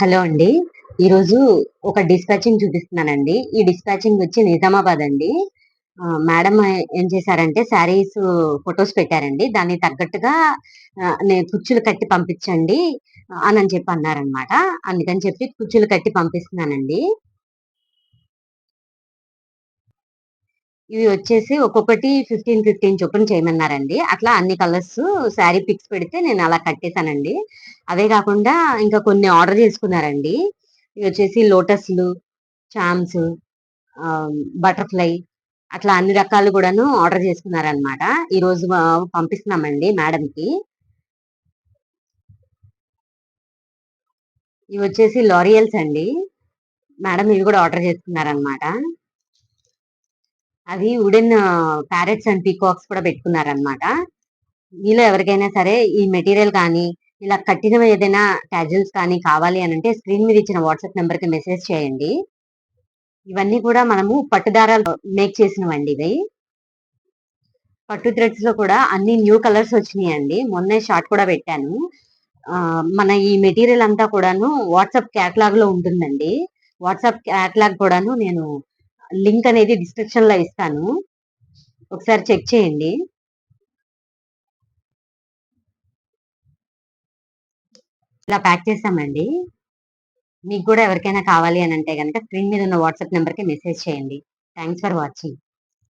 Hello అండి. ఈరోజు ఒక డిస్పాచింగ్ చూపిస్తున్నానండి. ఈ డిస్పాచింగ్ వచ్చి నిజామాబాద్ అండి. మేడం ఏం చేశారంటే శారీస్ ఫోటోస్ పెట్టారండి. దానికి తగ్గట్టుగా కుచ్చులు కట్టి పంపించండి అనని చెప్పి అన్నారనమాట. అందుకని చెప్పి కుచ్చులు కట్టి పంపిస్తున్నానండి. ఇవి వచ్చేసి ఒక్కొక్కటి 15, 15 చొప్పున చేయమన్నారండి. అట్లా అన్ని కలర్స్ శారీ పిక్స్ పెడితే నేను అలా కట్టేసానండి. అవే కాకుండా ఇంకా కొన్ని ఆర్డర్ చేసుకున్నారండి. ఇవి వచ్చేసి లోటస్‌లు, చామ్స్, బటర్‌ఫ్లై అట్లా అన్ని రకాలు కూడాను ఆర్డర్ చేసుకున్నారనమాట. ఈరోజు పంపిస్తున్నామండి మేడంకి. ఇవి వచ్చేసి లారియల్స్ అండి. మేడం ఇవి కూడా ఆర్డర్ చేసుకున్నారనమాట. అవి వుడెన్ ప్యారెట్స్ అండ్ పీకాక్స్ కూడా పెట్టుకున్నారనమాట. మీలో ఎవరికైనా సరే ఈ మెటీరియల్ కానీ, ఇలా కట్టినవి ఏదైనా క్యాజువల్స్ కానీ కావాలి అనంటే స్క్రీన్ మీద ఇచ్చిన వాట్సాప్ నెంబర్‌కి మెసేజ్ చేయండి. ఇవన్నీ కూడా మనము పట్టు దారాలు మేక్ చేసినవండి ఇవి. పట్టు థ్రెడ్స్ లో కూడా అన్ని న్యూ కలర్స్ వచ్చినాయండి. మొన్నే షార్ట్ కూడా పెట్టాను. మన ఈ మెటీరియల్ అంతా కూడాను వాట్సాప్ క్యాటలాగ్ లో ఉంటుందండి. వాట్సాప్ క్యాటలాగ్ కూడాను నేను లింక్ అనేది డిస్క్రిప్షన్ లో ఇస్తాను. ఒకసారి చెక్ చేయండి. ఇలా ప్యాక్ చేసామండి. మీకు కూడా ఎవరికైనా కావాలి అని అంటే గనక స్క్రీన్ మీద ఉన్న వాట్సాప్ నెంబర్‌కి మెసేజ్ చేయండి. Thanks for watching.